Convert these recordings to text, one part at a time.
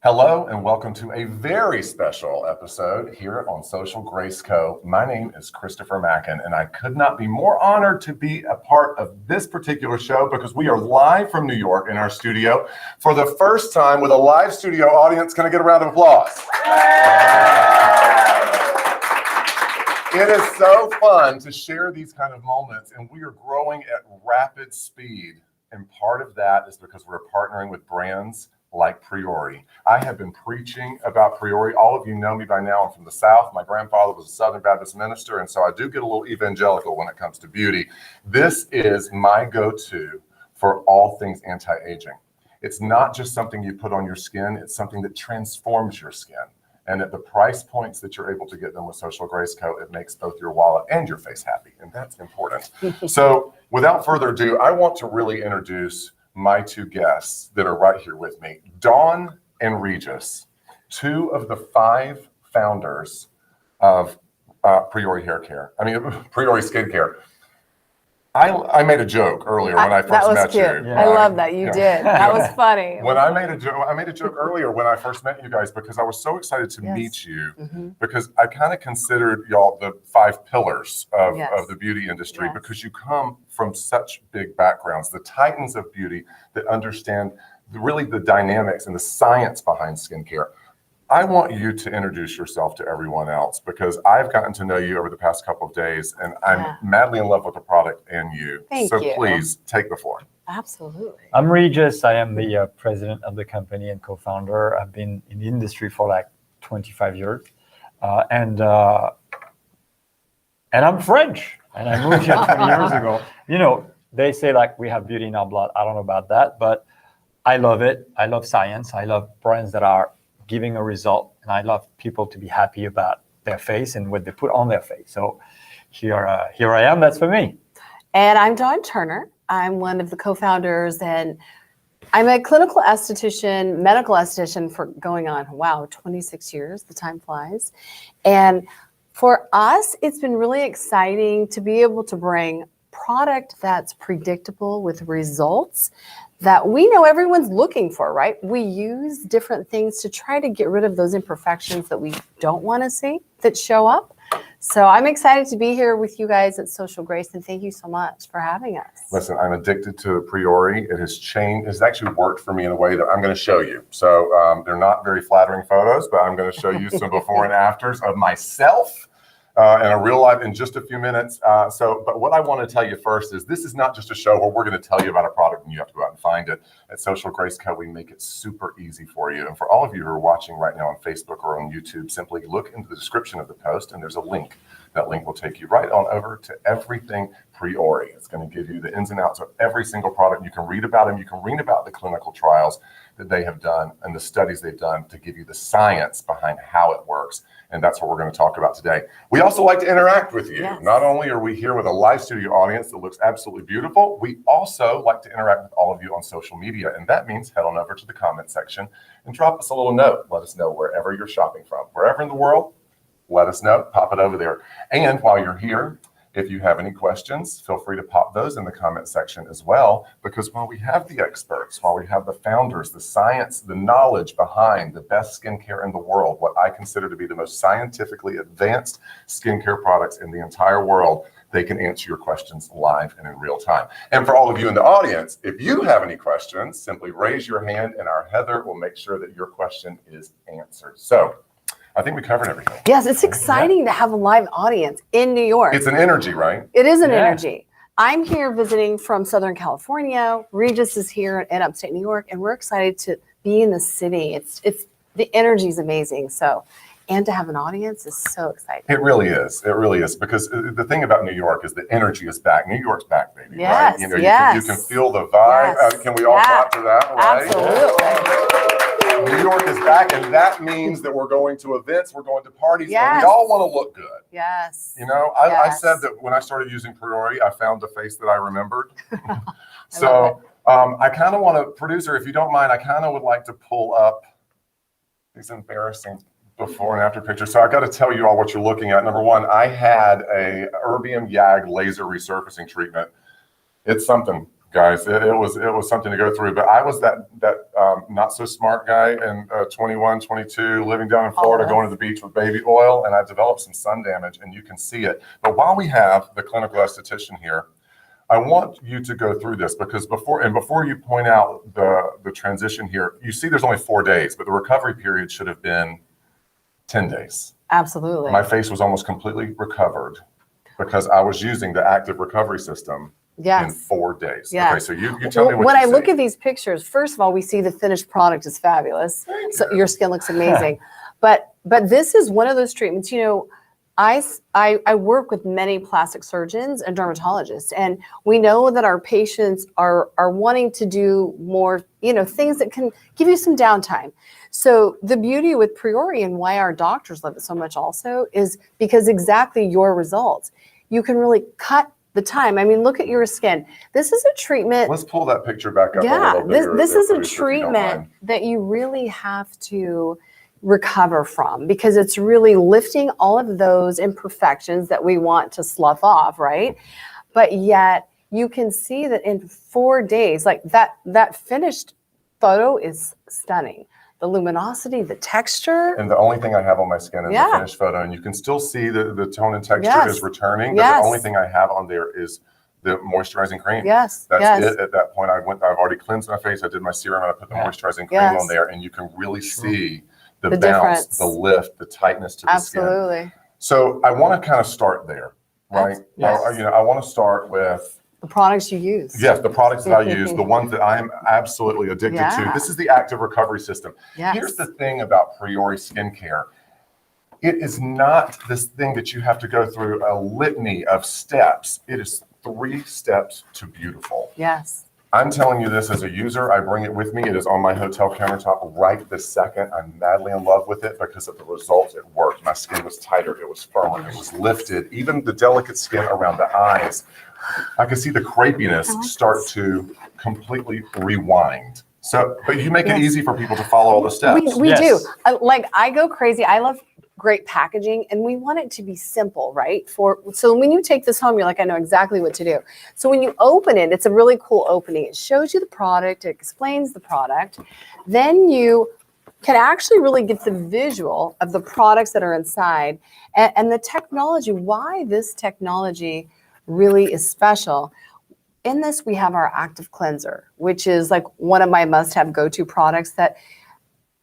Hello and welcome to a very special episode here on Social Grace Co. My name is Christopher Macken and I could not be more honored to be a part of this particular show because we are live from New York in our studio for the first time with a live studio audience. Can I get a round of applause? It is so fun to share these kind of moments, and we are growing at rapid speed. And part of that is because we're partnering with brands like Priori. I have been preaching about Priori. All of you know me by now. I'm from the South. My grandfather was a Southern Baptist minister, and so I do get a little evangelical when it comes to beauty. This is my go-to for all things anti-aging. It's not just something you put on your skin. It's something that transforms your skin. And at the price points that you're able to get them with Social Grace Co., it makes both your wallet and your face happy, and that's important. So without further ado, I want to really introduce my two guests that are right here with me. Dawn and Regis, two of the 5 founders of Priori Priori Skincare. I made a joke earlier when I first met you. Yeah. I love that you did. That was funny. I made a joke earlier when I first met you guys because I was so excited to meet you because I kind of considered y'all the 5 pillars of the beauty industry because you come from such big backgrounds, the titans of beauty that understand really the dynamics and the science behind skincare. I want you to introduce yourself to everyone else because I've gotten to know you over the past couple of days and I'm madly in love with the product and you. Thank you. Please take the floor. Absolutely. I'm Regis. I am the president of the company and co-founder. I've been in the industry for like 25 years. And I'm French and I moved here 20 years ago. You know, they say like we have beauty in our blood. I don't know about that, but I love it. I love science. I love brands that are giving a result, and I love people to be happy about their face and what they put on their face. So here I am. That's for me. And I'm Dawn Turner. I'm one of the co-founders, and I'm a clinical esthetician, medical esthetician for going on, 26 years. The time flies. And for us, it's been really exciting to be able to bring product that's predictable with results that we know everyone's looking for, right? We use different things to try to get rid of those imperfections that we don't want to see that show up. So I'm excited to be here with you guys at Social Grace, and thank you so much for having us. Listen, I'm addicted to Priori. It has changed. It's actually worked for me in a way that I'm going to show you. So they're not very flattering photos, but I'm going to show you some before and afters of myself. And a real life in just a few minutes. But what I want to tell you first is this is not just a show where we're going to tell you about a product and you have to go out and find it. At Social Grace Co., we make it super easy for you. And for all of you who are watching right now on Facebook or on YouTube, simply look into the description of the post and there's a link. That link will take you right on over to everything Priori. It's going to give you the ins and outs of every single product. You can read about them. You can read about the clinical trials that they have done and the studies they've done to give you the science behind how it works. And that's what we're going to talk about today. We also like to interact with you. Yes. Not only are we here with a live studio audience that looks absolutely beautiful, we also like to interact with all of you on social media. And that means head on over to the comment section and drop us a little note. Let us know wherever you're shopping from. Wherever in the world, let us know. Pop it over there. And while you're here, if you have any questions, feel free to pop those in the comment section as well, because while we have the experts, while we have the founders, the science, the knowledge behind the best skincare in the world, what I consider to be the most scientifically advanced skincare products in the entire world, they can answer your questions live and in real time. And for all of you in the audience, if you have any questions, simply raise your hand and our Heather will make sure that your question is answered. So I think we covered everything. Yes, it's exciting to have a live audience in New York. It's an energy, right? It is an energy. I'm here visiting from Southern California. Regis is here in upstate New York, and we're excited to be in the city. It's the energy is amazing. So, and to have an audience is so exciting. It really is. It really is, because the thing about New York is the energy is back. New York's back, baby. Yes, right? You know, yes. You can feel the vibe. Yes. Can we all clap to that? Right? Absolutely. New York is back, and that means that we're going to events, we're going to parties, and we all want to look good. Yes. You know, I said that when I started using Priori, I found the face that I remembered. So I kind of want to, producer, if you don't mind, I kind of would like to pull up these embarrassing before and after pictures. So I got to tell you all what you're looking at. Number one, I had a erbium YAG laser resurfacing treatment. It's something. guys, it was something to go through. But I was that not so smart guy in 21, 22, living down in Florida, going to the beach with baby oil, and I developed some sun damage, and you can see it. But while we have the clinical esthetician here, I want you to go through this because before you point out the transition here, you see there's only 4 days, but the recovery period should have been 10 days. Absolutely. My face was almost completely recovered because I was using the active recovery system in 4 days. Yes. Okay, so you tell me what when you I see. look at these pictures, first of all, we see the finished product is fabulous. So your skin looks amazing. but this is one of those treatments, you know, I work with many plastic surgeons and dermatologists, and we know that our patients are wanting to do more, you know, things that can give you some downtime. So the beauty with Priori and why our doctors love it so much also is because exactly your results. You can really cut the time. I mean, look at your skin. This is a treatment. Let's pull that picture back up a Yeah, little bit. this is a treatment that you really have to recover from because it's really lifting all of those imperfections that we want to slough off, right? But yet you can see that in 4 days, like that finished photo is stunning. The luminosity, the texture. And the only thing I have on my skin is the finished photo, and you can still see the tone and texture is returning. But the only thing I have on there is the moisturizing cream. Yes. That's it. At that point, I've already cleansed my face. I did my serum and I put the moisturizing cream on there, and you can really see the bounce, difference. the lift, the tightness to the skin. Absolutely. So I want to kind of start there, right? Yes. You know, I want to start with the products you use. Yes, the products that I use, the ones that I am absolutely addicted to. This is the active recovery system. Yes. Here's the thing about Priori Skincare. It is not this thing that you have to go through a litany of steps. It is 3 steps to beautiful. Yes. I'm telling you this as a user. I bring it with me. It is on my hotel countertop right this second. I'm madly in love with it because of the results. It worked. My skin was tighter. It was firmer. It was lifted. Even the delicate skin around the eyes, I can see the crepiness start to completely rewind. So, but you make it easy for people to follow all the steps. We do. Like I go crazy. I love great packaging and we want it to be simple, right? So when you take this home, you're like, I know exactly what to do. So when you open it, it's a really cool opening. It shows you the product, it explains the product. Then you can actually really get the visual of the products that are inside and the technology, why this technology really is special. In this, we have our active cleanser, which is like one of my must-have go-to products that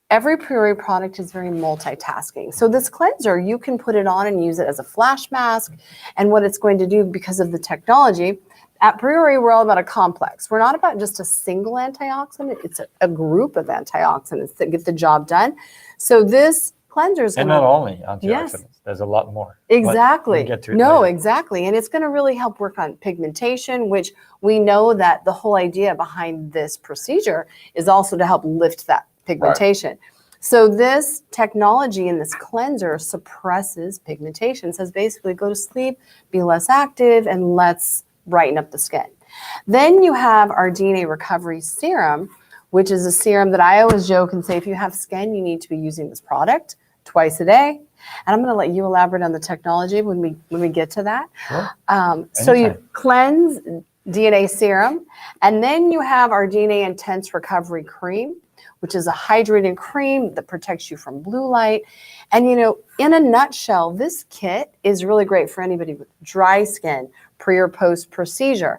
every Priori product is very multitasking. So this cleanser, you can put it on and use it as a flash mask. And what it's going to do because of the technology, at Priori, we're all about a complex. We're not about just a single antioxidant. It's a group of antioxidants that get the job done. So this cleanser is going to— And not only antioxidants, there's a lot more. Exactly. We'll get to it later. Exactly. And it's going to really help work on pigmentation, which we know that the whole idea behind this procedure is also to help lift that pigmentation. Right. So this technology in this cleanser suppresses pigmentation. It says basically go to sleep, be less active, and let's brighten up the skin. Then you have our DNA recovery serum, which is a serum that I always joke and say, if you have skin, you need to be using this product twice a day. And I'm going to let you elaborate on the technology when we get to that. Sure. So you cleanse DNA serum, and then you have our DNA Intense Recovery Cream, which is a hydrating cream that protects you from blue light. And, you know, in a nutshell, this kit is really great for anybody with dry skin, pre or post procedure.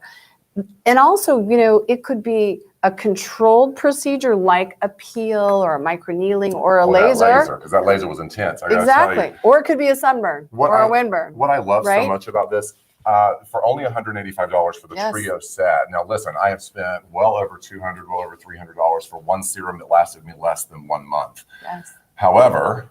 And also, you know, it could be a controlled procedure like a peel or a microneedling or a laser. Because that laser was intense. I Exactly. Or it could be a sunburn or a windburn. What I love so much about this, for only $185 for the Trio set. Now, listen, I have spent well over $200, well over $300 for one serum that lasted me less than 1 month. Yes. However,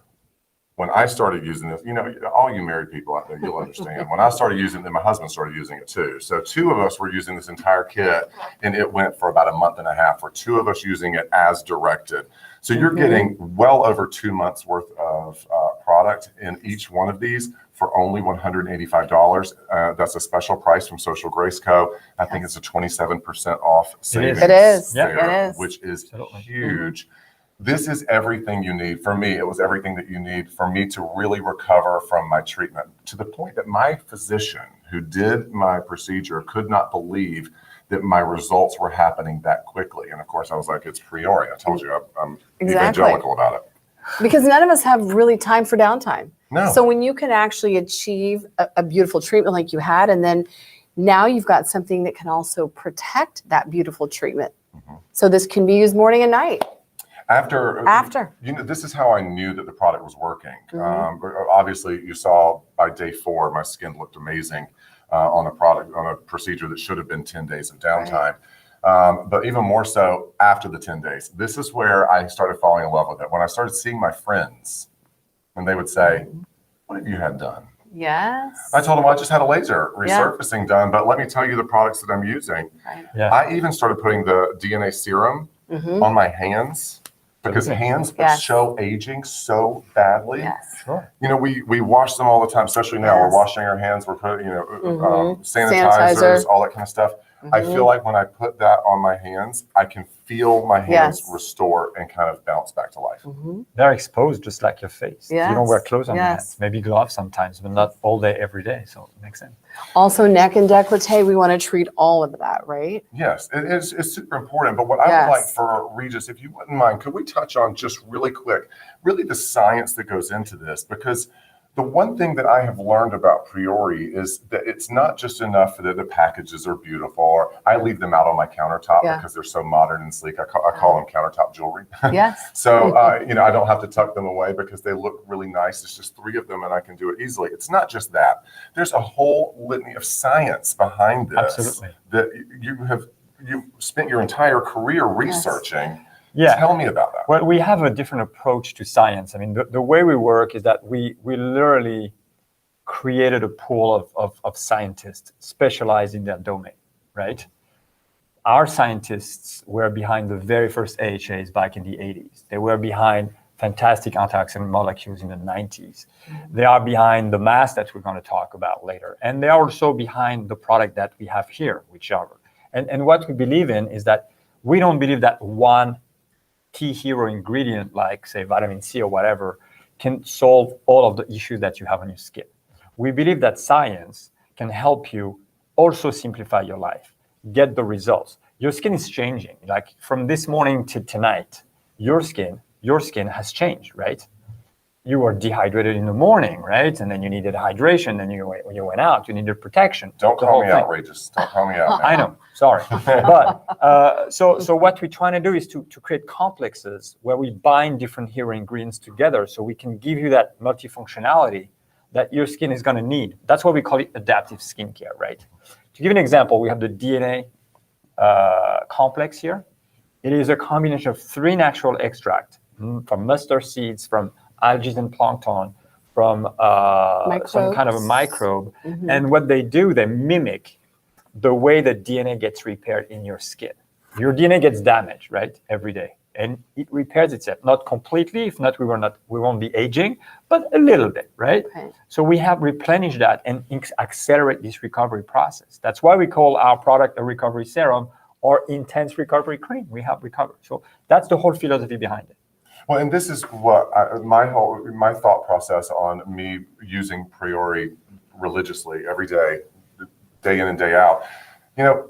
when I started using this, you know, all you married people out there, you'll understand. When I started using it, my husband started using it too. So 2 of us were using this entire kit, and it went for about 1.5 months for 2 of us using it as directed. So you're getting well over 2 months worth of product in each one of these for only $185. That's a special price from Social Grace Co. I think it's a 27% off savings. It is. There, it is. Which is huge. This is everything you need. For me, it was everything that you need for me to really recover from my treatment, to the point that my physician, who did my procedure could not believe that my results were happening that quickly. And of course, I was like, it's Priori. I told you, I'm evangelical about it. Because none of us have really time for downtime. No. So when you can actually achieve a beautiful treatment like you had, and then now you've got something that can also protect that beautiful treatment. So this can be used morning and night. After, this is how I knew that the product was working. Obviously, you saw by day 4, my skin looked amazing on a procedure that should have been 10 days of downtime. But even more so after the 10 days. This is where I started falling in love with it. When I started seeing my friends, and they would say, "What have you had done?" Yes. I told them, I just had a laser resurfacing done, but let me tell you the products that I'm using. Yeah. I even started putting the DNA serum on my hands, because hands show aging so badly. Yes. Sure. You know, we wash them all the time, especially now. We're washing our hands, we're putting, sanitizers, all that kind of stuff. I feel like when I put that on my hands, I can feel my hands restore and kind of bounce back to life. They're exposed just like your face. You don't wear clothes on your Yes. hands. Maybe gloves sometimes, but not all day, every day. So it makes sense. Also, neck and décolleté, we want to treat all of that, right? Yes, it's super important. But what I would like for Regis, if you wouldn't mind, could we touch on just really quick, really the science that goes into this? Because the one thing that I have learned about Priori is that it's not just enough that the packages are beautiful, or I leave them out on my countertop because they're so modern and sleek. I call them countertop jewelry. Yes. So, I don't have to tuck them away because they look really nice. It's just 3 of them and I can do it easily. It's not just that. There's a whole litany of science behind this. Absolutely. That you've spent your entire career researching. Yeah. Tell me about that. Well, we have a different approach to science. I mean, the way we work is that we literally created a pool of scientists specialized in their domain, right? Our scientists were behind the very first AHAs back in the 80s. They were behind fantastic antioxidant molecules in the 90s. They are behind the mask that we're going to talk about later. And they are also behind the product that we have here, which are, and what we believe in is that we don't believe that one key hero ingredient, like say vitamin C or whatever, can solve all of the issues that you have on your skin. We believe that science can help you also simplify your life, get the results. Your skin is changing. Like from this morning to tonight, your skin has changed, right? You were dehydrated in the morning, right? And then you needed hydration. Then when you went out, you needed protection. Don't call me out, Regis. Don't call me out. I know, sorry. But so what we're trying to do is to create complexes where we bind different hero ingredients together so we can give you that multifunctionality that your skin is going to need. That's why we call it adaptive skincare, right? To give an example, we have the DNA complex here. It is a combination of 3 natural extracts from mustard seeds, from algae and plankton, from some kind of a microbe. And what they do, they mimic the way that DNA gets repaired in your skin. Your DNA gets damaged, right, every day. And it repairs itself, not completely, if not, we won't be aging, but a little bit, right? So we have replenished that and accelerate this recovery process. That's why we call our product a recovery serum or intense recovery cream. We have recovered. So that's the whole philosophy behind it. Well, and this is what my thought process on me using Priori religiously every day, day in and day out.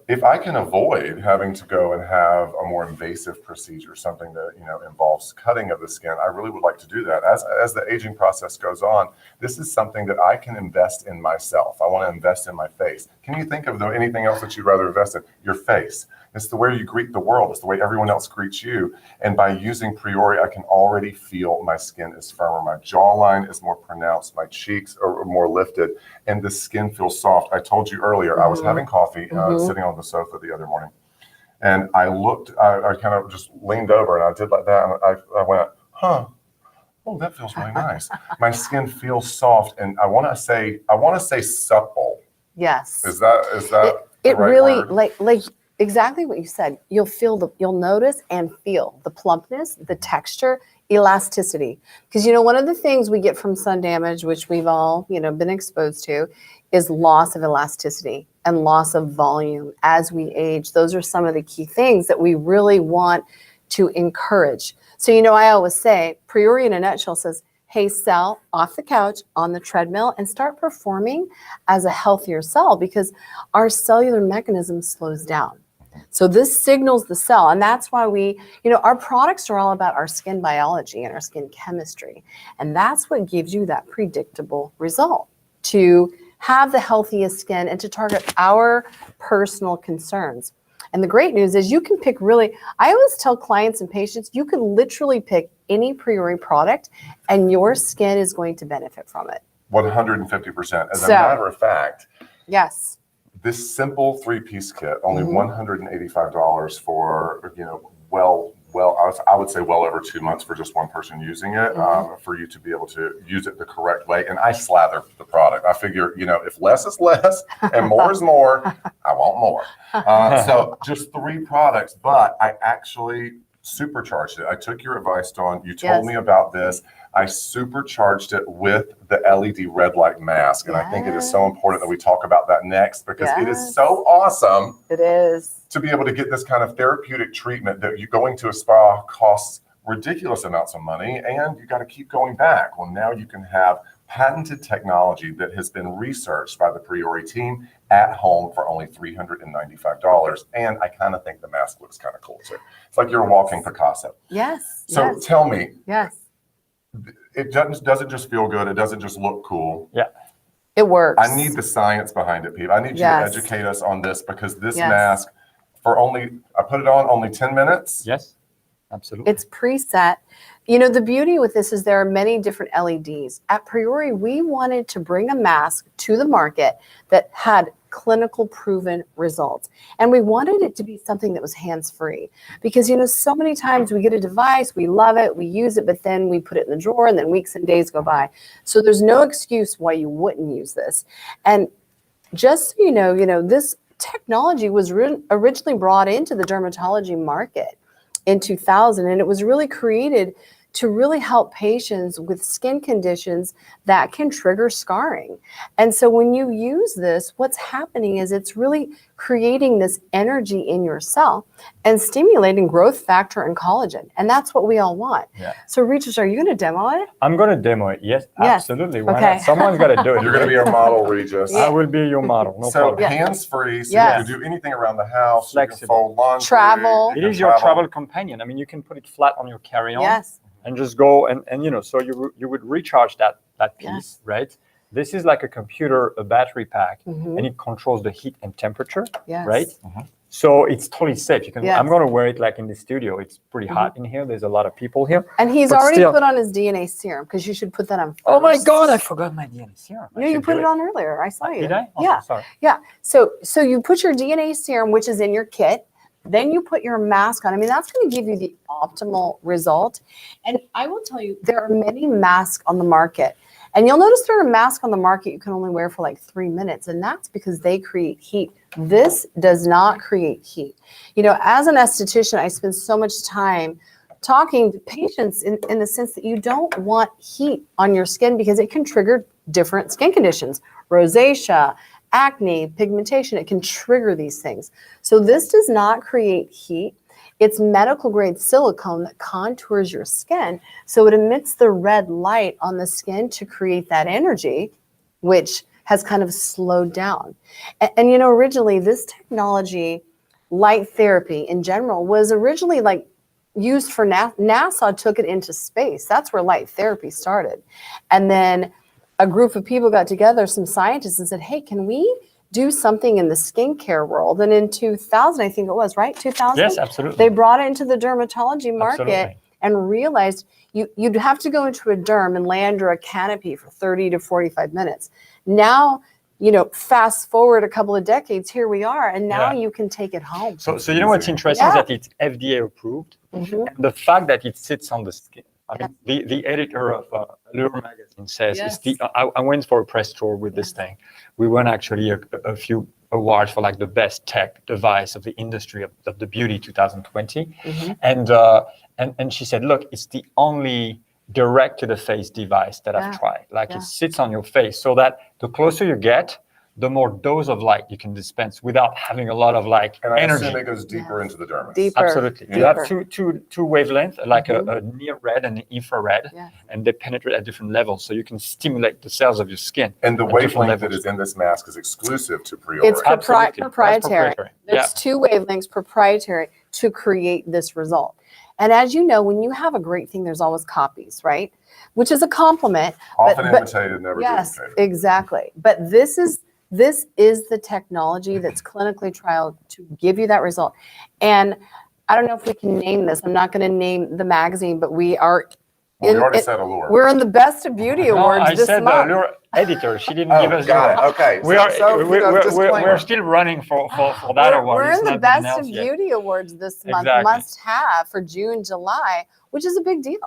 If I can avoid having to go and have a more invasive procedure, something that involves cutting of the skin, I really would like to do that. As the aging process goes on, this is something that I can invest in myself. I want to invest in my face. Can you think of anything else that you'd rather invest in? Your face. It's the way you greet the world. It's the way everyone else greets you. And by using Priori, I can already feel my skin is firmer. My jawline is more pronounced. My cheeks are more lifted. And the skin feels soft. I told you earlier, I was having coffee, sitting on the sofa the other morning. And I looked, I kind of just leaned over and I did like that. And I went, oh, that feels really nice. My skin feels soft. And I want to say supple. Yes. Is that it right really word? like exactly what you said. You'll notice and feel the plumpness, the texture, elasticity. Because one of the things we get from sun damage, which we've all been exposed to, is loss of elasticity and loss of volume as we age. Those are some of the key things that we really want to encourage. So I always say Priori in a nutshell says hey, cell, off the couch, on the treadmill, and start performing as a healthier cell, because our cellular mechanism slows down. So this signals the cell, and that's why our products are all about our skin biology and our skin chemistry. And that's what gives you that predictable result, to have the healthiest skin and to target our personal concerns. And the great news is you can pick I always tell clients and patients, you can literally pick any Priori product and your skin is going to benefit from it. 150%. As a So- matter of fact, Yes. this simple 3-piece kit, only $185 for, I would say well over 2 months for just one person using it, for you to be able to use it the correct way. And I slather the product. I figure, if less is less and more is more, I want more. So just 3 products, but I actually supercharged it. I took your advice, Dawn. You told me about this. I supercharged it with the LED red light mask. And I think it is so important that we talk about that next, because it is so awesome. It is. To be able to get this kind of therapeutic treatment that you going to a spa costs ridiculous amounts of money, and you got to keep going back. Well, now you can have patented technology that has been researched by the Priori team at home for only $395. And I kind of think the mask looks kind of cool too. It's like you're a walking Picasso. Yes. So tell me, Yes. it doesn't just feel good. It doesn't just look cool. Yeah. It works. I need the science behind it, Pete. I need you to educate us on this, because this mask, I put it on only 10 minutes. Yes, absolutely. It's preset. The beauty with this is there are many different LEDs. At Priori, we wanted to bring a mask to the market that had clinical proven results. And we wanted it to be something that was hands-free, because, so many times we get a device, we love it, we use it, but then we put it in the drawer and then weeks and days go by. So there's no excuse why you wouldn't use this. And just so you know, this technology was originally brought into the dermatology market in 2000, and it was really created to really help patients with skin conditions that can trigger scarring. And so when you use this, what's happening is it's really creating this energy in your cell and stimulating growth factor and collagen. And that's what we all want. Yeah. So Regis, are you going to demo it? I'm going to demo it. Yes, absolutely. Why Okay. not? Someone's got to do it. You're going to be our model, Regis. I will be your model. No So problem. hands-free, so you Yes. can do anything around the house. You can Flexible. fold laundry. Travel. It is your travel companion. I mean, you can put it flat on your carry-on. Yes. And just go and so you would recharge that piece, Yes. right? This is like a computer, a battery pack, Mhm. and it controls the heat and temperature, Yes. right? So it's totally safe. You can. Yes. I'm going to wear it like in the studio. It's pretty hot in here. There's a lot of people here. And he's But already still- put on his DNA serum, because you should put that on first. Oh my God! I forgot my DNA serum. I No, you should put do it on earlier. I saw you. Did I? Oh, Yeah. Sorry. Yeah. So you put your DNA serum, which is in your kit, then you put your mask on. I mean, that's going to give you the optimal result. And I will tell you, there are many masks on the market. And you'll notice there are masks on the market you can only wear for like 3 minutes. And that's because they create heat. This does not create heat. As an esthetician, I spend so much time talking to patients in the sense that you don't want heat on your skin, because it can trigger different skin conditions, rosacea, acne, pigmentation. It can trigger these things. So this does not create heat. It's medical grade silicone that contours your skin. So it emits the red light on the skin to create that energy, which has kind of slowed down. And originally this technology, light therapy in general, was originally like used for NASA took it into space. That's where light therapy started. And then a group of people got together, some scientists, and said, hey, can we do something in the skincare world? And in 2000, I think it was, right? 2000? Yes, absolutely. They brought it into the dermatology market Absolutely. and realized you'd have to go into a derm and lay under a canopy for 30 to 45 minutes. Now, fast forward a couple of decades, here we are, and now you can take it home. So you know what's interesting is Yeah. that it's FDA approved. Mhm. And the fact that it sits on the skin. I mean, the editor of Allure magazine says it's I went for a press tour with this thing. We won actually a few awards for like the best tech device of the industry of the beauty 2020. And she said, look, it's the only direct to the face device that I've tried. Like it sits on your face, so that the closer you get, the more dose of light you can dispense without having a lot of like And I energy. assume it goes deeper into the dermis. Deeper. Absolutely. You have two wavelengths, like a near red and an infrared, Yes. and they penetrate at different levels. So you can stimulate the cells of your skin. And the at different wavelength that levels. is in this mask is exclusive to Priori. It's Absolutely. That's proprietary. There's Yeah. 2 wavelengths proprietary to create this result. And as you know, when you have a great thing, there's always copies, right? Which is a compliment. Often but- imitated, never Yes, duplicated. exactly. But this is the technology that's clinically trialed to give you that result. And I don't know if we can name this. I'm not going to name the magazine, but we are. Well, we already said Allure. We're in the Best of Beauty No, Awards I this said month. your editor. She didn't Oh, give us got your. it. Okay. We are we're disclaimer. still running for that award. We're It's in the not been Best of announced yet. Beauty Awards this month. Exactly. Must have for June, July, which is a big deal.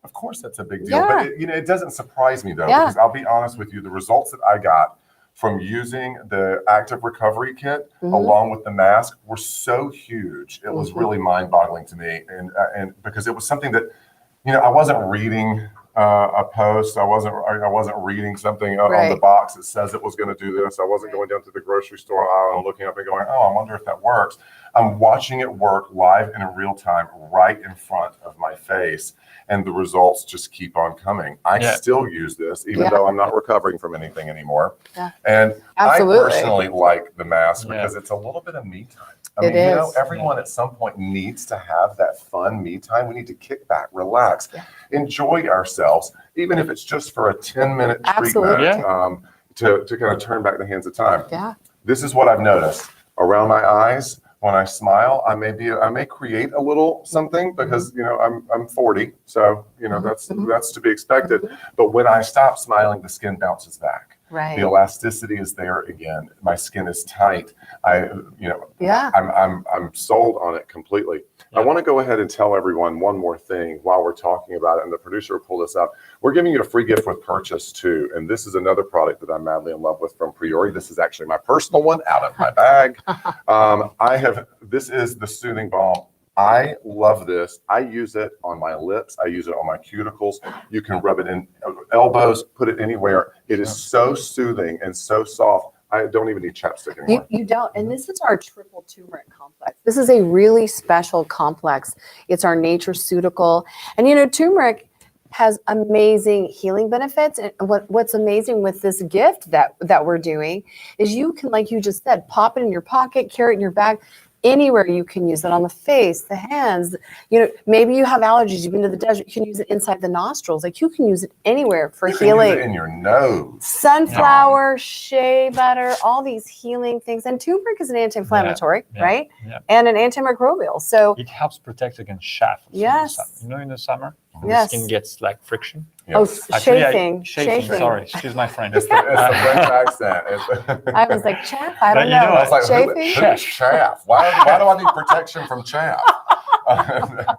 Of course, that's a big deal. Yeah. But it doesn't surprise me though, Yeah. because I'll be honest with you, the results that I got from using the active recovery kit along with the mask were so huge. It was really mind-boggling to me, and because it was something that, I wasn't reading a post. I wasn't reading something on the Right. box that says it was going to do this. I wasn't going down to the grocery store aisle and looking up and going, oh, I wonder if that works. I'm watching it work live and in real time right in front of my face. And the results just keep on coming. I Yeah. still use this, even Yeah. though I'm not recovering from anything anymore. Yeah. And Absolutely. I personally like the mask Yeah. because it's a little bit of me time. It is. Everyone at some point needs to have that fun me time. We need to kick back, relax, enjoy ourselves, even if it's just for a 10-minute Absolutely. treatment to kind of turn back the hands of time. Yeah. This is what I've noticed around my eyes. When I smile, I may create a little something because I'm 40, so that's to be expected. But when I stop smiling, the skin bounces back. Right. The elasticity is there again. My skin is tight. Yeah. I'm sold on it completely. I want to go ahead and tell everyone one more thing while we're talking about it, and the producer will pull this up. We're giving you a free gift with purchase too, and this is another product that I'm madly in love with from Priori. This is actually my personal one out of my bag. This is the Soothing Balm. I love this. I use it on my lips. I use it on my cuticles. You can rub it in elbows, put it anywhere. It is so soothing and so soft. I don't even need chapstick anymore. You don't. And this is our triple turmeric complex. This is a really special complex. It's our nutraceutical. And turmeric has amazing healing benefits. And what's amazing with this gift that we're doing is you can, like you just said, pop it in your pocket, carry it in your bag. Anywhere you can use it, on the face, the hands. Maybe you have allergies. You've been to the desert. You can use it inside the nostrils. Like you can use it anywhere for You can healing. use it in your nose. Sunflower, shea butter, all these healing things. And turmeric is an anti-inflammatory, right? Yeah. And an antimicrobial. So It helps protect against chaff. Yes. In the summer, Yes. the skin gets like friction. Yes. Actually, chafing. Sorry, excuse my French. It's the French accent. I was like, chaff? I don't But know. I was like, Chafing? who's chaff? Why do I need protection from chaff?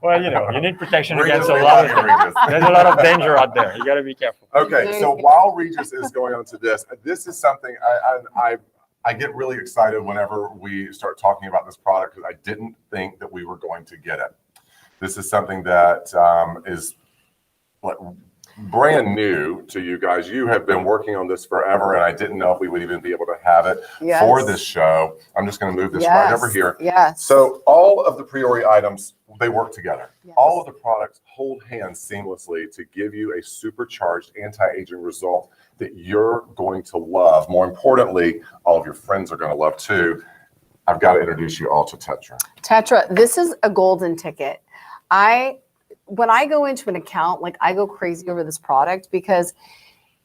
Well, you need protection Regis, against a we lot love of you, Regis. There's a lot of danger out there. You got to be careful. Okay, so while Regis is going on to this is something I get really excited whenever we start talking about this product because I didn't think that we were going to get it. This is something that is brand new to you guys. You have been working on this forever, and I didn't know if we would even be able to have it for this show. I'm just going to move this right over here. Yes. So all of the Priori items, they work together. Yes. All of the products hold hands seamlessly to give you a supercharged anti-aging result that you're going to love. More importantly, all of your friends are going to love too. I've got to introduce you all to Tetra. Tetra, this is a golden ticket. When I go into an account, like I go crazy over this product because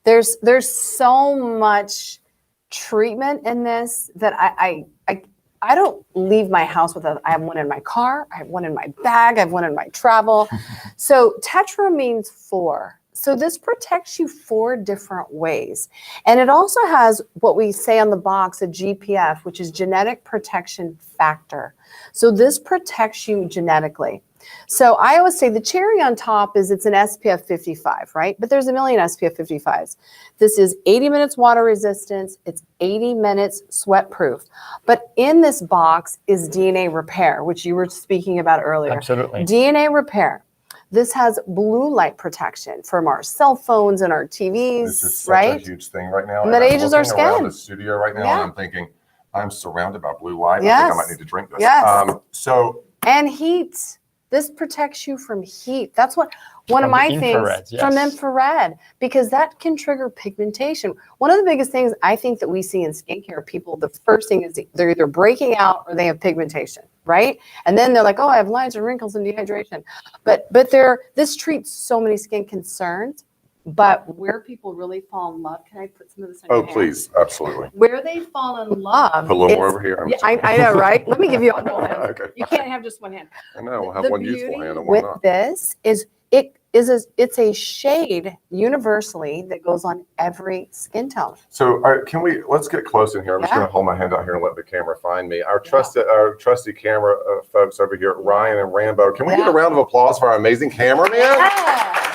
there's so much treatment in this that I don't leave my house with I have one in my car, I have one in my bag, I have one in my travel. So Tetra means 4. So this protects you 4 different ways. And it also has what we say on the box, a GPF, which is genetic protection factor. So this protects you genetically. So I always say the cherry on top is it's an SPF 55, right? But there's a million SPF 55s. This is 80 minutes water resistance. It's 80 minutes sweat proof. But in this box is DNA repair, which you were speaking about earlier. Absolutely. DNA repair. This has blue light protection from our cell phones and our TVs, This is such right? a huge thing right now. And that I'm ages our looking around skin. the studio right now, Yeah. and I'm thinking, I'm surrounded by blue light. I Yes. think I might need to drink this. Yes. So And heat. This protects you from heat. That's one of From my infrared, things from yes. infrared, because that can trigger pigmentation. One of the biggest things I think that we see in skincare, people, the first thing is they're either breaking out or they have pigmentation, right? And then they're like, oh, I have lines and wrinkles and dehydration. But this treats so many skin concerns. But where people really fall in love, can I put some of this on your hand? please, absolutely. Where they fall in love. Put a little more it's- over here. Yeah, I know, right? Let me give you a whole hand. Okay. You can't have just one hand. I know. We'll have The one useful beauty hand and one with not. this is it's a shade universally that goes on every skin tone. So let's get close in here. I'm just Yeah. going to hold my hand out here and let the camera find me. Our trusty camera folks over here, Ryan and Rambo. Can we get a round of applause for our amazing cameraman? Yes.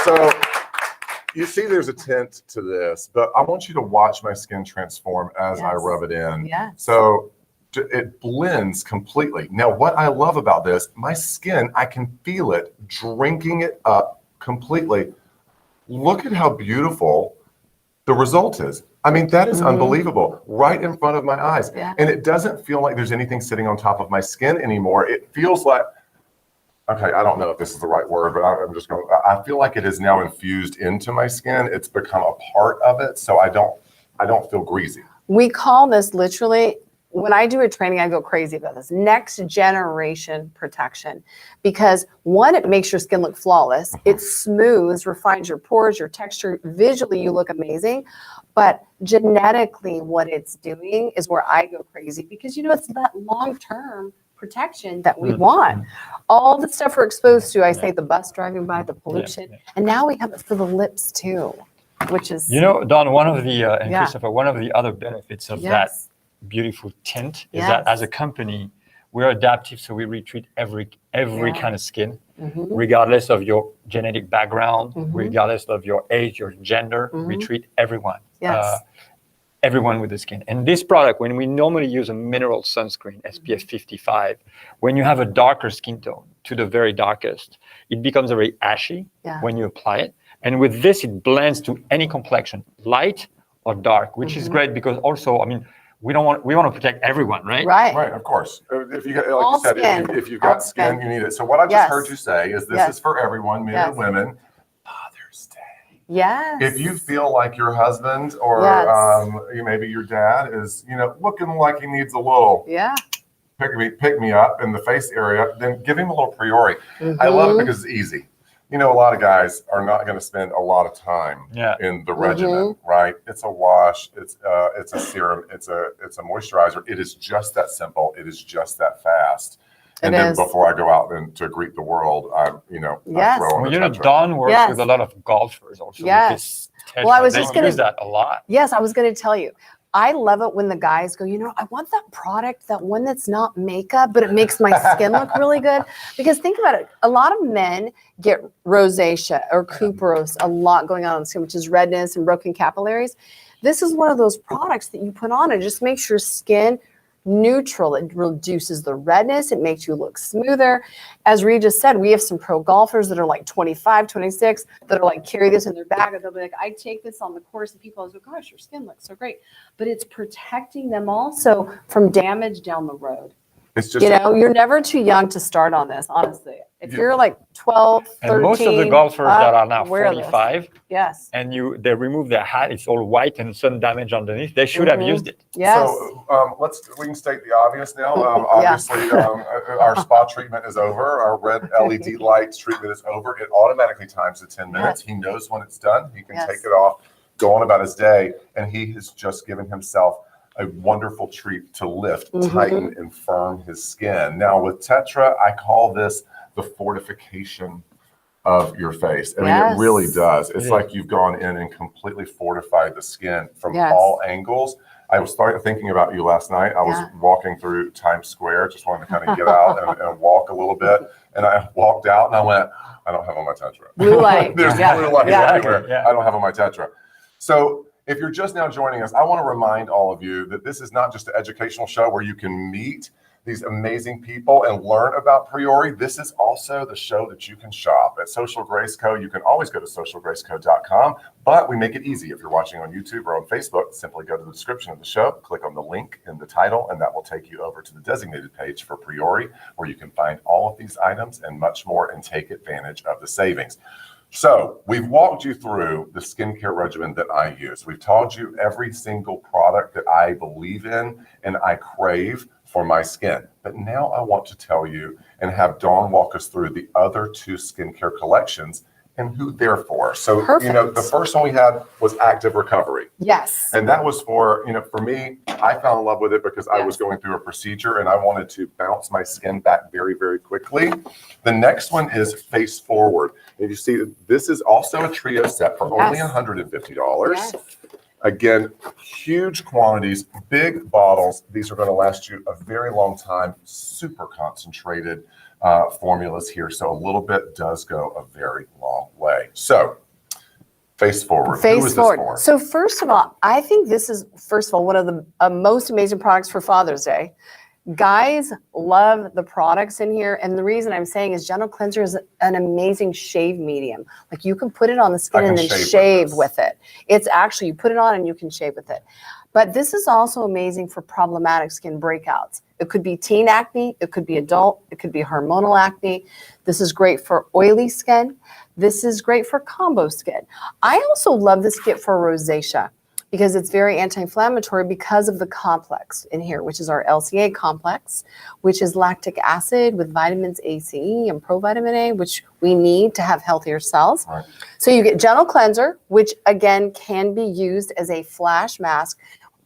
So you see there's a tint to this, but I want you to watch my skin transform as I Yes. rub it in. Yes. So it blends completely. Now, what I love about this, my skin, I can feel it drinking it up completely. Look at how beautiful the result is. I mean, that is unbelievable, right in front of my eyes. Yeah. And it doesn't feel like there's anything sitting on top of my skin anymore. It feels like, okay, I don't know if this is the right word, but I feel like it is now infused into my skin. It's become a part of it. So I don't feel greasy. We call this literally, when I do a training, I go crazy about this, next generation protection. Because one, it makes your skin look flawless. It smooths, refines your pores, your texture. Visually, you look amazing. But genetically, what it's doing is where I go crazy, because it's that long-term protection that we want. All the stuff we're exposed to, I say the bus driving by, the pollution, and now we have it for the lips too, which is Dawn, one of the and Yeah. Christopher, one of the other benefits of that yes, beautiful tint is Yes. that as a company, we're adaptive, so we retreat every Yeah. kind of skin, Mhm. regardless of your genetic background, Mhm. regardless of your age, your gender. We Mhm. treat everyone. Yes. Everyone with the skin. And this product, when we normally use a mineral sunscreen, SPF 55, when you have a darker skin tone to the very darkest, it becomes very ashy Yeah. when you apply it. And with this, it blends to any complexion, light or dark, which is great because also, I mean, we want to protect everyone, right? right. Right, of course. If you got, like All you said, skin. if you've All got skin, skin. you need it. So what I just Yes. heard you say is this Yes. is for everyone, men Yes. and women. Father's Day. Yes. If you feel like your husband or Yes. maybe your dad is, looking like he needs a little yeah. pick me up in the face area, then give him a little Priori. I love it because it's easy. A lot of guys are not going to spend a lot of time in the regimen, right? It's a wash, it's a serum, it's a moisturizer. It is just that simple. It is just that fast. And then before I go out and to greet the world, I Yes. throw on Well, the Tetra. Dawn works Yes. with a lot of golfers also. Yes. With this Tetra. Well, I was They just gonna- use that a lot. Yes, I was going to tell you. I love it when the guys go, I want that product, that one that's not makeup, but it makes my skin look really good. Because think about it. A lot of men get rosacea or cuperos, a lot going on the skin, which is redness and broken capillaries. This is one of those products that you put on and it just makes your skin neutral. It reduces the redness. It makes you look smoother. As Regis said, we have some pro golfers that are like 25, 26 that are like carry this in their bag and they'll be like, I take this on the course and people go, gosh, your skin looks so great. But it's protecting them also from damage down the road. It's just you're never too young to start on this, honestly. If you're like 12, 13. And most of the golfers that are now wear this. 45, Yes. and they remove their hat, it's all white and sun damage underneath, they should have used it. Yes. So we can state the obvious now. Obviously, our spa treatment is over. Our red LED lights treatment is over. It automatically times to 10 minutes. He knows when it's done. He can take it off, go on about his day, and he has just given himself a wonderful treat to lift, tighten, and firm his skin. Now with Tetra, I call this the fortification of your face. I mean, it really does. It's like you've gone in and completely fortified the skin from all angles. I was thinking about you last night. I was walking through Times Square, just wanted to kind of get out and walk a little bit. And I walked out and I went, I don't have on my Tetra. Blue light. There's blue light everywhere. Yeah. I don't have on my Tetra. So if you're just now joining us, I want to remind all of you that this is not just an educational show where you can meet these amazing people and learn about Priori, this is also the show that you can shop at Social Grace Co. You can always go to socialgraceco.com, but we make it easy. If you're watching on YouTube or on Facebook, simply go to the description of the show, click on the link in the title, and that will take you over to the designated page for Priori, where you can find all of these items and much more and take advantage of the savings. So we've walked you through the skincare regimen that I use. We've told you every single product that I believe in and I crave for my skin. But now I want to tell you and have Dawn walk us through the other 2 skincare collections and who they're for. So, Perfect. the first one we had was Active Recovery. Yes. And that was for, for me, I fell in love with it because I Yes. was going through a procedure and I wanted to bounce my skin back very, very quickly. The next one is Face Forward. And you see, this is also a trio set for only Yes. $150. Yes. Again, huge quantities, big bottles. These are going to last you a very long time, super concentrated formulas here. So a little bit does go a very long way. So Face Forward. Who Face is Forward. this for? So first of all, I think this is, first of all, one of the most amazing products for Father's Day. Guys love the products in here. And the reason I'm saying is Gentle Cleanser is an amazing shave medium. Like you can put it on the skin and then shave with it. It's actually, you put it on and you can shave with it. But this is also amazing for problematic skin breakouts. It could be teen acne, it could be adult, it could be hormonal acne. This is great for oily skin. This is great for combo skin. I also love this kit for rosacea because it's very anti-inflammatory because of the complex in here, which is our LCA complex, which is lactic acid with vitamins A, C, E, and provitamin A, which we need to have healthier cells. Right. So you get Gentle Cleanser, which again can be used as a flash mask.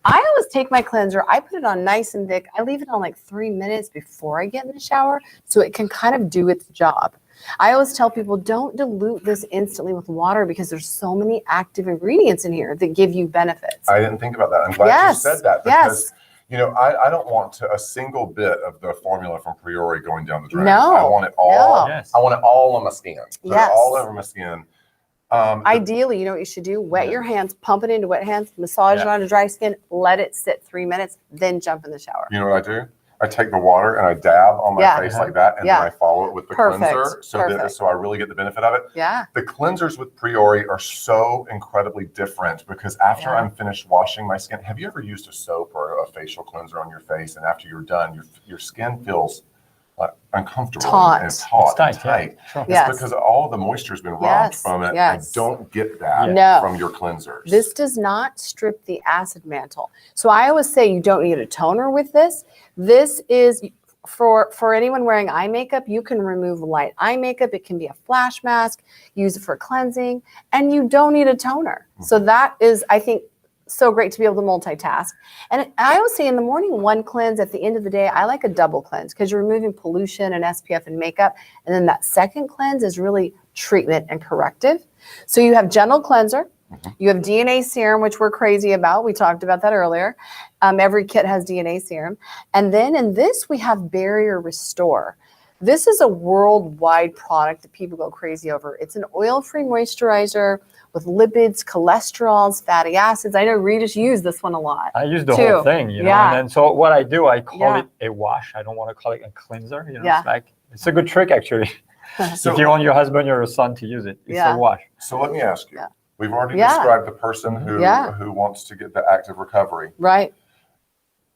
I always take my cleanser, I put it on nice and thick. I leave it on like 3 minutes before I get in the shower so it can kind of do its job. I always tell people don't dilute this instantly with water because there's so many active ingredients in here that give you benefits. I didn't think about that. I'm glad you said that because, I don't want a single bit of the formula from Priori going down the drain. No, I want it all. no. Yes. I want it all on my skin. Put Yes. it all over my skin. Ideally, you know what you should do? Wet your hands, pump it into wet hands, massage it onto dry skin, let it sit 3 minutes, then jump in the shower. You know what I do? I take the water and I dab on my face like that, and then I follow it with the cleanser, so I really get the benefit of it. Yeah. The cleansers with Priori are so incredibly different because after I'm finished washing my skin, have you ever used a soap or a facial cleanser on your face, and after you're done, your skin feels like uncomfortable and taut and tight? Sure. It's because all of the moisture has been robbed from it. I don't get that from your cleansers. This does not strip the acid mantle. So I always say you don't need a toner with this. This is for anyone wearing eye makeup, you can remove light eye makeup. It can be a flash mask, use it for cleansing, and you don't need a toner. So that is, I think, so great to be able to multitask. And I always say in the morning, one cleanse. At the end of the day, I like a double cleanse because you're removing pollution and SPF and makeup. And then that second cleanse is really treatment and corrective. So you have Gentle Cleanser. You have DNA serum, which we're crazy about. We talked about that earlier. Every kit has DNA serum. And then in this, we have Barrier Restore. This is a worldwide product that people go crazy over. It's an oil-free moisturizer with lipids, cholesterols, fatty acids. I know Regis used this one a lot. I use the whole thing, And then so what I do, I call it a wash. I don't want to call it a cleanser. It's a good trick actually. So if you want your husband or your son to use it, it's a wash. So let me ask you. We've already described the person who wants to get the active recovery. Right.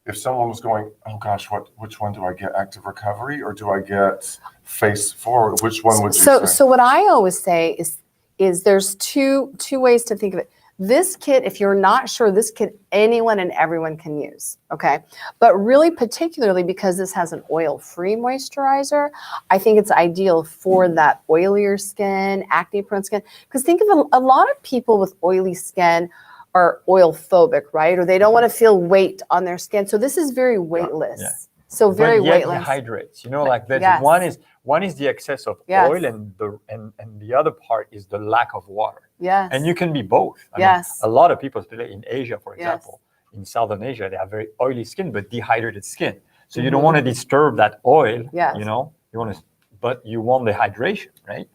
If someone was going, oh gosh, which one do I get? Active recovery or do I get Face Forward? Which one would you say? So what I always say is there's two ways to think of it. This kit, if you're not sure, this kit anyone and everyone can use, okay? But really particularly because this has an oil-free moisturizer, I think it's ideal for that oilier skin, acne-prone skin. Because think of a lot of people with oily skin are oil phobic, right? Or they don't want to feel weight on their skin. So this is very weightless. Yeah. So very weightless. It hydrates. Like that. One is the excess of oil, and the other part is the lack of water. Yes. And you can be both. I mean, a lot of people, especially in Asia, for example, in Southern Asia, they have very oily skin but dehydrated skin. So you don't want to disturb that oil. Yes. You want but you want the hydration, right?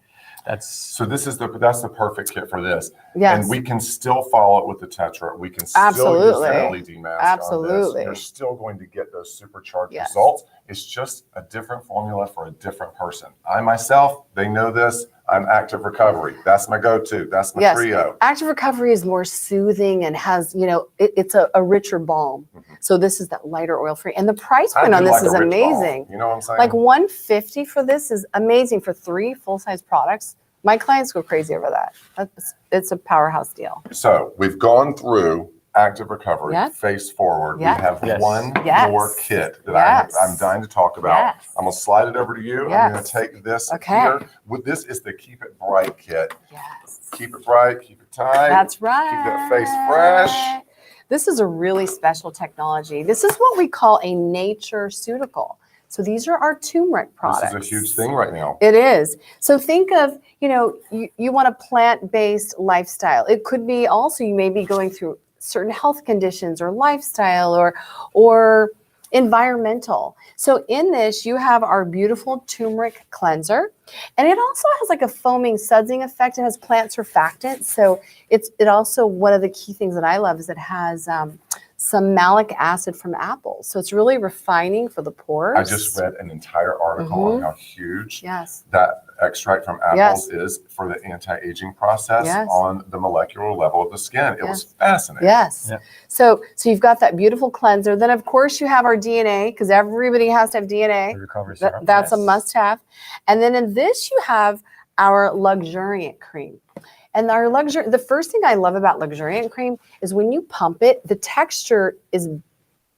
So that's the perfect kit for this. Yes. And we can still follow it with the Tetra. We can still Absolutely. use the LED mask Absolutely. on this. You're still going to get those supercharged Yes. results. It's just a different formula for a different person. I myself, they know this, I'm Active Recovery. That's my go-to. That's my trio. Active Recovery is more soothing and has, it's a richer balm. So this is that lighter oil-free. And the price point on this is amazing. You know what I'm saying? Like $150 for this is amazing for 3 full-size products. My clients go crazy over that. It's a powerhouse deal. So we've gone through Active Recovery, Yes. face forward. Yes. We have Yes. one Yes. more kit that Yes. I'm dying to talk about. Yes. I'm going to slide it over to you. I'm going Yes. to take this Okay. here. This is the Keep It Bright kit. Yes. Keep it bright, keep it tight. That's right. Keep that face fresh. This is a really special technology. This is what we call a nature-ceutical. So these are our turmeric products. This is a huge thing right now. It is. So think of, you want a plant-based lifestyle. It could be also you may be going through certain health conditions or lifestyle or environmental. So in this, you have our beautiful turmeric cleanser, and it also has like a foaming sudsing effect. It has plant surfactants. So it also, one of the key things that I love is it has some malic acid from apples. So it's really refining for the pores. I just read an entire article on how huge Yes. that extract from apples is for the anti-aging process on the molecular level of the skin. It was fascinating. Yes. Yeah. So you've got that beautiful cleanser. Then of course you have our DNA, because everybody has to have DNA. The recovery serum. That's a Yes. must-have. And then in this you have our luxuriant cream. And the first thing I love about luxuriant cream is when you pump it, the texture is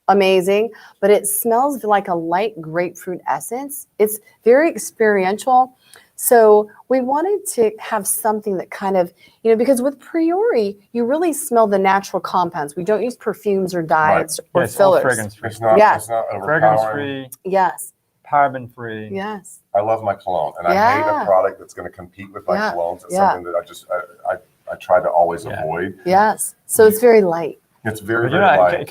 amazing, but it smells like a light grapefruit essence. It's very experiential. So we wanted to have something that kind of, because with Priori, you really smell the natural compounds. We don't use perfumes or dyes or Yes, all fillers. fragrance-free. It's not overpowering. Fragrance-free, Yes. paraben-free. Yes. I love my cologne, and I hate a product that's going to compete with my colognes. It's something that I try to always avoid. Yes. So it's very light. It's very, But very light.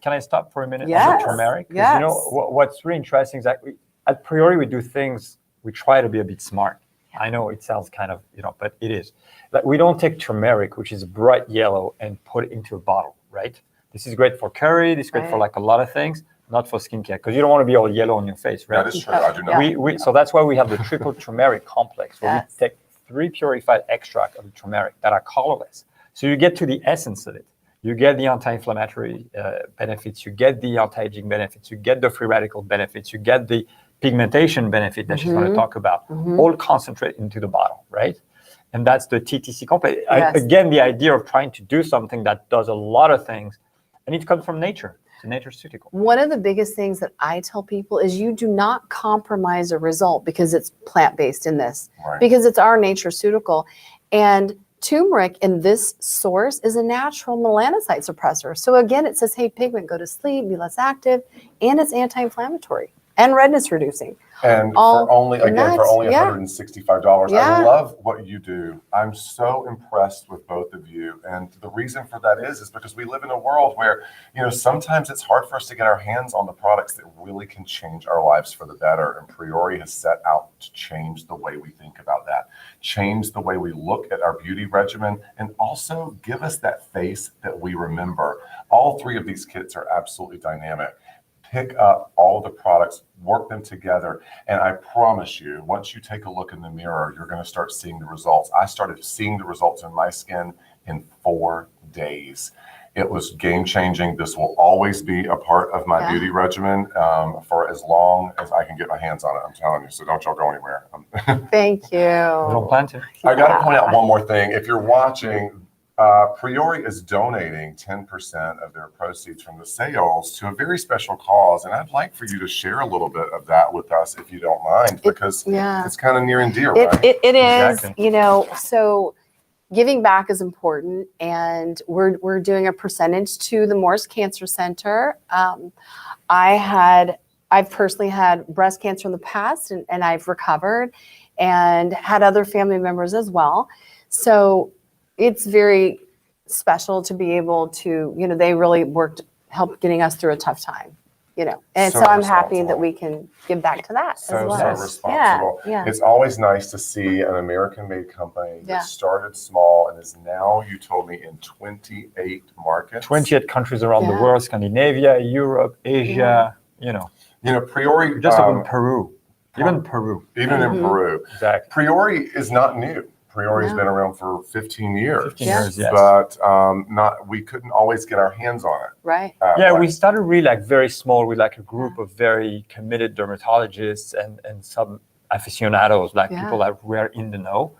can I stop for a minute on Yes. the turmeric? 'Cause Yes. What's really interesting is that at Priori we do things, we try to be a bit smart. I know it sounds kind of, but it is. Like we don't take turmeric, which is bright yellow, and put it into a bottle, right? This is great for curry. This is great for like a lot of things, not for skincare, because you don't want to be all yellow on your face, right? That is true. I do not. So that's why we have the triple turmeric complex, where Yes. we take 3 purified extract of the turmeric that are colorless. So you get to the essence of it. You get the anti-inflammatory benefits, you get the anti-aging benefits, you get the free radical benefits, you get the pigmentation benefit that she's going to talk about, all concentrate into the bottle, right? And that's the TTC complex. Yes. Again, the idea of trying to do something that does a lot of things, and it comes from nature. It's a nature-ceutical. One of the biggest things that I tell people is you do not compromise a result because it's plant-based in this, because it's our nature-ceutical. And turmeric in this source is a natural melanocyte suppressor. So again, it says, hey, pigment, go to sleep, be less active, and it's anti-inflammatory and redness reducing. And for only $165. I love what you do. I'm so impressed with both of you. And the reason for that is because we live in a world where, sometimes it's hard for us to get our hands on the products that really can change our lives for the better. And Priori has set out to change the way we think about that, change the way we look at our beauty regimen, and also give us that face that we remember. All 3 of these kits are absolutely dynamic. Pick up all the products, work them together, and I promise you, once you take a look in the mirror, you're going to start seeing the results. I started seeing the results in my skin in 4 days. It was game-changing. This will always be a part of my beauty regimen for as long as I can get my hands on it, I'm telling you, so don't y'all go anywhere. Thank you. We don't plan to. I got to point out one more thing. If you're watching, Priori is donating 10% of their proceeds from the sales to a very special cause, and I'd like for you to share a little bit of that with us, if you don't mind, because it's kind of near and dear, right? It is, Exactly. so giving back is important, and we're doing a percentage to the Morse Cancer Center. I've personally had breast cancer in the past, and I've recovered, and had other family members as well. So it's very special to be able to, they really helped getting us through a tough time. you know, and So so I'm happy that responsible. we can give back to that So as well. responsible. Yeah. It's always nice to see an American-made company that Yeah. started small and is now, you told me, in 28 markets. 28 countries around the Yeah. world, Scandinavia, Europe, Asia, you know, Priori, just opened Peru, even Peru. even in Mhm. Peru. Exactly. Priori is not new. Priori's No. been around for 15 years. 15 Yeah. years, yes. But we couldn't always get our hands on it. Right. Yeah, Like- we started really like very small with like a group of very committed dermatologists and some aficionados, like Yeah. people that were in the know.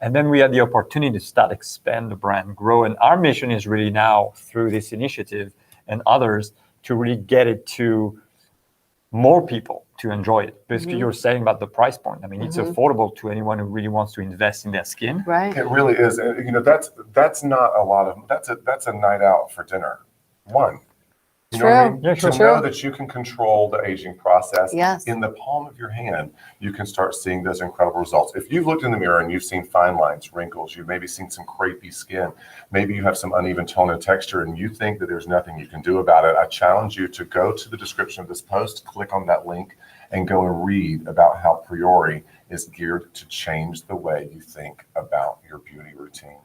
And then we had the opportunity to start expand the brand, grow. And our mission is really now through this initiative and others to really get it to more people to enjoy it. Basically, you're saying about the price point. I mean, it's affordable to anyone who really wants to invest in their skin. Right. It really is. And, that's not a lot of, that's a night out for dinner. One. You know what I True. mean? Yeah, sure. To True. know that you can control the aging process Yes. in the palm of your hand, you can start seeing those incredible results. If you've looked in the mirror and you've seen fine lines, wrinkles, you've maybe seen some crepey skin, maybe you have some uneven tone and texture, and you think that there's nothing you can do about it, I challenge you to go to the description of this post, click on that link, and go and read about how Priori is geared to change the way you think about your beauty routine.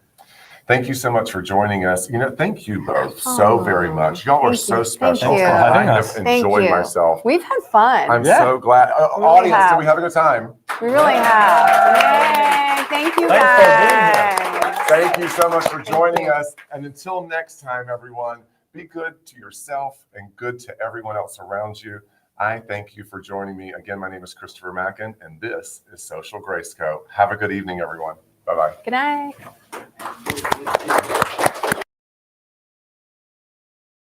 Thank you so much for joining us. Thank you both so very much. Y'all are Thank so you. special. Thank you. Thanks for I having have us. Thank enjoyed you. myself. We've had fun. I'm Yeah. so glad. really Audience, have. did we have a good time? We really have. Yay. Thank you Thanks for being guys. Thank you so much for joining us. And until next time, everyone, be good to yourself and good to everyone else around you. I thank you for joining me. Again, my name is Christopher Macken, and this is Social Grace Co. Have a good evening, everyone. Bye-bye. Good night.